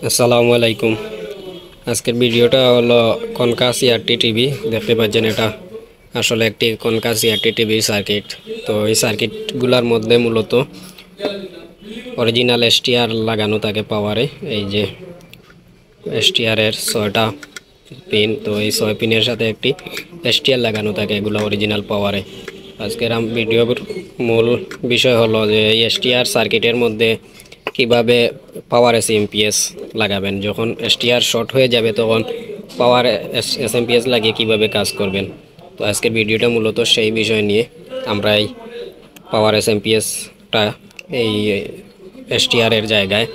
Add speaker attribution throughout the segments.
Speaker 1: আসসালামু আলাইকুম। আজকের ভিডিওটা হলো কনকা সিআরটি টিভি। দেখতে পাচ্ছেন এটা আসলে একটি কনকা সিআরটি টিভি সার্কিট। তো এই সার্কিটগুলোর মধ্যে মূলত অরিজিনাল এসটিআর লাগানো থাকে পাওয়ারে। এই যে এসটিআরের 6টা পিন, তো এই 6 পিনের সাথে একটি এসটিআর লাগানো থাকে, এগুলো অরিজিনাল পাওয়ারে। আজকের ভিডিওর মূল বিষয় হলো যে এই এসটিআর সার্কিটের মধ্যে কিভাবে পাওয়ার এসএমপিএস লাগাবেন। যখন এসটিআর শর্ট হয়ে যাবে তখন পাওয়ার এসএমপিএস লাগিয়ে কিভাবে কাজ করবেন। তো আজকের ভিডিওটা মূলত সেই বিষয় নিয়ে। আমরা এই পাওয়ার এসএমপিএসটা এই এসটিআর এর জায়গায়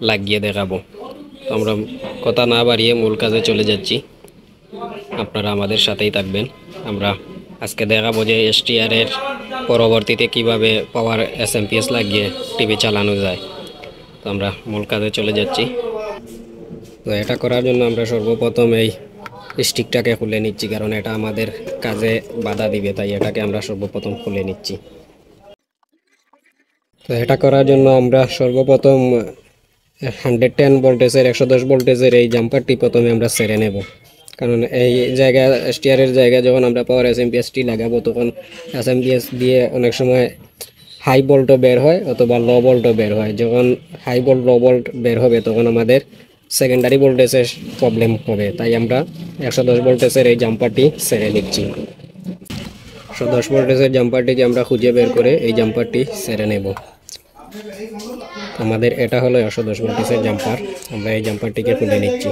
Speaker 1: লাগিয়ে দেখাবো। তো আমরা কথা না বাড়িয়ে মূল কাজে চলে যাচ্ছি, আপনারা আমাদের সাথেই থাকবেন। আমরা আজকে দেখাবো যে এসটিআর এর পরবর্তীতে কিভাবে পাওয়ার এসএমপিএস লাগিয়ে টিভি চালানো যায়। তো আমরা মূল কাজে চলে যাচ্ছি। তো এটা করার জন্য আমরা সর্বপ্রথম এই স্টিকটাকে খুলে নিচ্ছি, কারণ এটা আমাদের কাজে বাধা দিবে, তাই এটাকে আমরা সর্বপ্রথম খুলে নিচ্ছি। তো এটা করার জন্য আমরা সর্বপ্রথম 110 ভোল্টেজের 110 ভোল্টেজের এই জাম্পারটি প্রথমে আমরা সেরে নেব, কারণ এই জায়গা এসটিআরের জায়গায় যখন আমরা পাওয়ার এসএমপিএসটি লাগাবো তখন এসএমপিএস দিয়ে অনেক সময় হাই ভোল্টও বের হয় অথবা লো ভোল্টও বের হয়। যখন হাই ভোল্ট লো ভোল্ট বের হবে তখন আমাদের সেকেন্ডারি ভোল্টেজের প্রবলেম হবে, তাই আমরা 110 ভোল্টেজের এই জাম্পারটি সেরে নিচ্ছি। 110 ভোল্টেজের জাম্পারটিকে আমরা খুঁজে বের করে এই জাম্পারটি সেরে নেব। আমাদের এটা হলো 110 ভোল্টেজের জাম্পার। আমরা এই জাম্পারটিকে খুলে নিচ্ছি।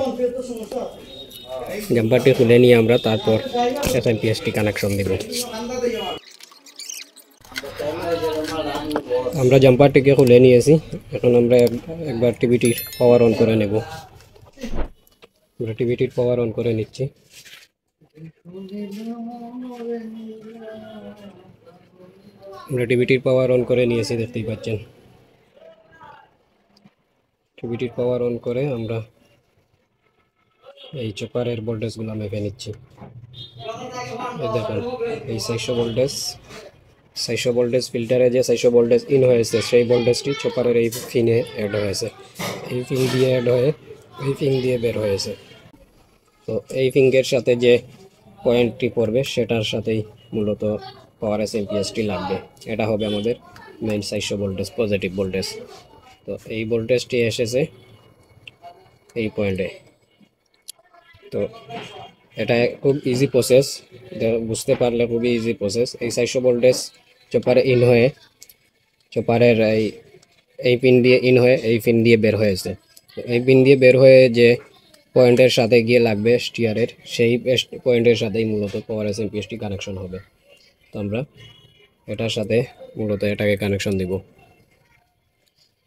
Speaker 1: জাম্পারটি খুলে নিয়ে আমরা তারপর এসএমপিএসটি কানেকশন দেব। আমরা জাম্পারটিকে খুলে নিয়েছি। এখন আমরা একবার টিভিটির পাওয়ার অন করে নেব। আমরা টিভিটির পাওয়ার অন করে নিচ্ছি। আমরা টিভিটির পাওয়ার অন করে নিয়েছি, দেখতেই পাচ্ছেন। টিভিটির পাওয়ার অন করে আমরা এই চপারের ভোল্টেজগুলো মেপে নিচ্ছি। এই দেখুন, এই 400 ভোল্টেজ ফিল্টারে যে 400 ভোল্টেজ ইন হয়েছে সেই ভোল্টেজটি চপারের এই ফিনে অ্যাড হয়েছে। এই ফিন দিয়ে অ্যাড হয়ে এই ফিন দিয়ে বের হয়েছে। তো এই ফিঙ্গের সাথে যে পয়েন্টটি পড়বে সেটার সাথেই মূলত পাওয়ার এসএমপিএসটি লাগবে। এটা হবে আমাদের মেইন 400 ভোল্টেজ পজিটিভ ভোল্টেজ। তো এই ভোল্টেজটি এসেছে এই পয়েন্টে। তো এটা খুব ইজি প্রসেস, বুঝতে পারলে খুবই ইজি প্রসেস। এই 400 ভোল্টেজ চপারে ইন হয়ে চপারের এই পিন দিয়ে ইন হয়ে এই পিন দিয়ে বের হয়েছে। তো এই পিন দিয়ে বের হয়ে যে পয়েন্টের সাথে গিয়ে লাগবে স্টিয়ারের, সেই পয়েন্টের সাথেই মূলত পাওয়ার এসএমপিএসটি কানেকশন হবে। তো আমরা এটার সাথে মূলত এটাকে কানেকশন দিব।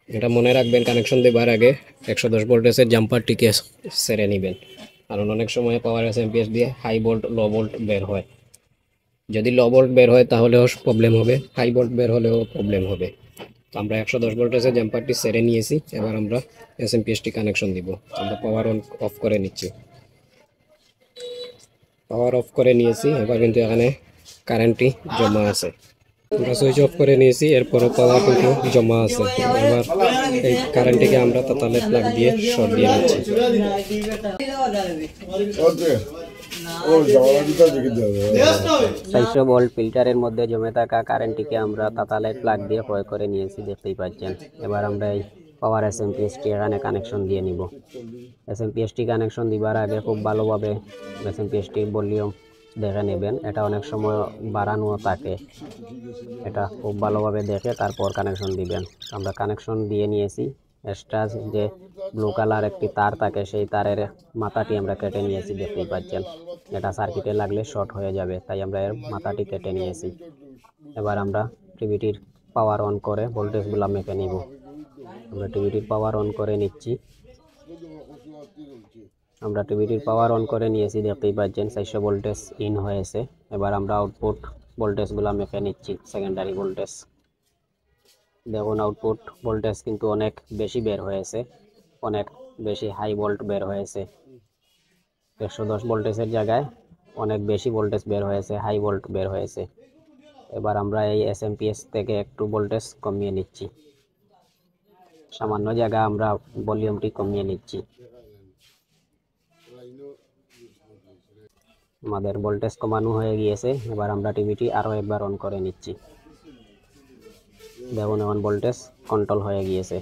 Speaker 1: এটা মনে রাখবেন, কানেকশন দেবার আগে 110 ভোল্টেজের জাম্পারটিকে সেরে নেবেন, কারণ অনেক সময় পাওয়ার এসএমপিএস দিয়ে হাই ভোল্ট লো ভোল্ট বের হয়। যদি লো ভোল্ট বের হয় তাহলেও প্রবলেম হবে, হাই ভোল্ট বের হলেও প্রবলেম হবে। তো আমরা 110 ভোল্টেজের জাম্পারটি সেরে নিয়েছি। এবার আমরা এসএমপিএসটি কানেকশন দিব। আমরা পাওয়ার অন অফ করে নিচ্ছি। পাওয়ার অফ করে নিয়েছি। এবার কিন্তু এখানে কারেন্টটি জমা আছে। আমরা সুইচ অফ করে নিয়েছি, এরপরও পাওয়ার কিন্তু জমা আছে। এবার এই কারেন্টটিকে আমরা তাতালের প্লাগ দিয়ে শর্ট দিয়ে নিচ্ছি। 400 ভোল্ট ফিল্টারের মধ্যে জমে থাকা কারেন্টটিকে আমরা তাতালের প্লাগ দিয়ে প্রয়োগ করে নিয়েছি, দেখতেই পাচ্ছেন। এবার আমরা এই পাওয়ার এসএমপিএসটি এখানে কানেকশন দিয়ে নিব। এসএমপিএসটি কানেকশন দিবার আগে খুব ভালোভাবে এসএমপিএসটির ভলিউম দেখে নেবেন। এটা অনেক সময় বাড়ানো থাকে, এটা খুব ভালোভাবে দেখে তারপর কানেকশন দিবেন। আমরা কানেকশন দিয়ে নিয়েছি। এক্সট্রা যে ব্লু কালার একটি তার থাকে সেই তারের মাথাটি আমরা কেটে নিয়েছি, দেখতেই পাচ্ছেন। এটা সার্কিটে লাগলে শর্ট হয়ে যাবে, তাই আমরা এর মাথাটি কেটে নিয়েছি। এবার আমরা টিভিটির পাওয়ার অন করে ভোল্টেজগুলো মেপে নিব। আমরা টিভিটির পাওয়ার অন করে নিচ্ছি। আমরা টিভিটির পাওয়ার অন করে নিয়েছি, দেখতেই পাচ্ছেন 400 ভোল্টেজ ইন হয়েছে। এবার আমরা আউটপুট ভোল্টেজগুলো মেপে নিচ্ছি। সেকেন্ডারি ভোল্টেজ দেখুন, আউটপুট ভোল্টেজ কিন্তু অনেক বেশি বের হয়েছে, অনেক বেশি হাই ভোল্ট বের হয়েছে। 110 ভোল্টেজের জায়গায় অনেক বেশি ভোল্টেজ বের হয়েছে, হাই ভোল্ট বের হয়েছে। এবার আমরা এই এসএমপিএস থেকে একটু ভোল্টেজ কমিয়ে নিচ্ছি। সামান্য জায়গা আমরা ভলিউমটি কমিয়ে নিচ্ছি। আমাদের ভোল্টেজ কমানো হয়ে গিয়েছে, এবার আমরা টিভিটি আরও একবার অন করে নিচ্ছি। দেখুন এখন ভোল্টেজ কন্ট্রোল হয়ে গিয়েছে,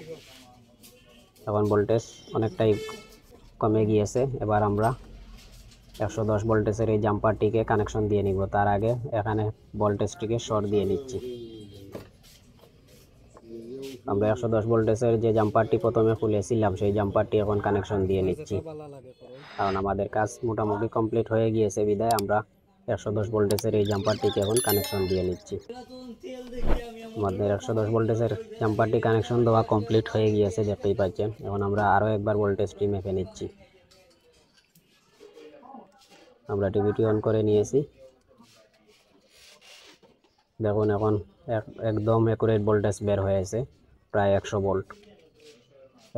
Speaker 1: এখন ভোল্টেজ অনেকটাই কমে গিয়েছে। এবার আমরা 110 ভোল্টেজের এই জাম্পারটিকে কানেকশন দিয়ে নিব। তার আগে এখানে ভোল্টেজটিকে শর্ট দিয়ে নিচ্ছি। আমরা 110 ভোল্টেজের যে জাম্পারটি প্রথমে খুলেছিলাম সেই জাম্পারটি এখন কানেকশন দিয়ে নিচ্ছি, কারণ আমাদের কাজ মোটামুটি কমপ্লিট হয়ে গিয়েছে বিধায় আমরা 110 ভোল্টেজের এই জাম্পারটিকে এখন কানেকশন দিয়ে নিচ্ছি। আমাদের 110 ভোল্টেজের জাম্পারটি কানেকশন দেওয়া কমপ্লিট হয়ে গিয়েছে, দেখতেই পাচ্ছেন। এখন আমরা আরও একবার ভোল্টেজটি মেপে নিচ্ছি। আমরা টিভিটি অন করে নিয়েছি, দেখুন এখন একদম অ্যাকুরেট ভোল্টেজ বের হয়েছে, প্রায় 100 ভোল্ট।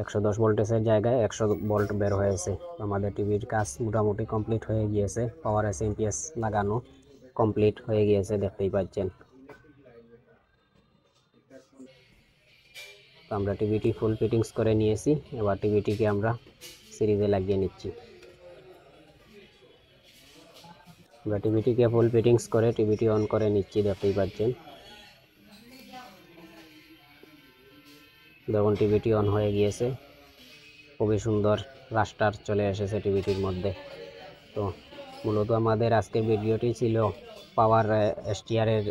Speaker 1: 110 ভোল্টেজের জায়গায় 100 ভোল্ট বের হয়েছে। আমাদের টিভির কাজ মোটামুটি কমপ্লিট হয়ে গিয়েছে, পাওয়ার এসএমপিএস লাগানো কমপ্লিট হয়ে গিয়েছে, দেখতেই পাচ্ছেন। তো আমরা টিভিটি ফুল ফিটিংস করে নিয়েছি, এবার টিভিটিকে আমরা সিরিজে লাগিয়ে নিচ্ছি। আমরা টিভিটিকে ফুল ফিটিংস করে টিভিটি অন করে নিচ্ছি, দেখতেই পাচ্ছেন। দেখুন টিভিটি অন হয়ে গিয়েছে, খুবই সুন্দর রাস্টার চলে এসেছে টিভিটির মধ্যে। তো মূলত আমাদের আজকের ভিডিওটি ছিল পাওয়ার এসটিআরের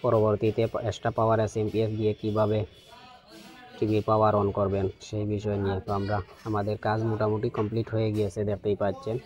Speaker 1: পরবর্তীতে এক্সট্রা পাওয়ার এসএমপিএস দিয়ে কিভাবে টিভি পাওয়ার অন করবেন সেই বিষয় নিয়ে। তো আমাদের কাজ মোটামুটি কমপ্লিট হয়ে গিয়েছে, দেখতেই পাচ্ছেন।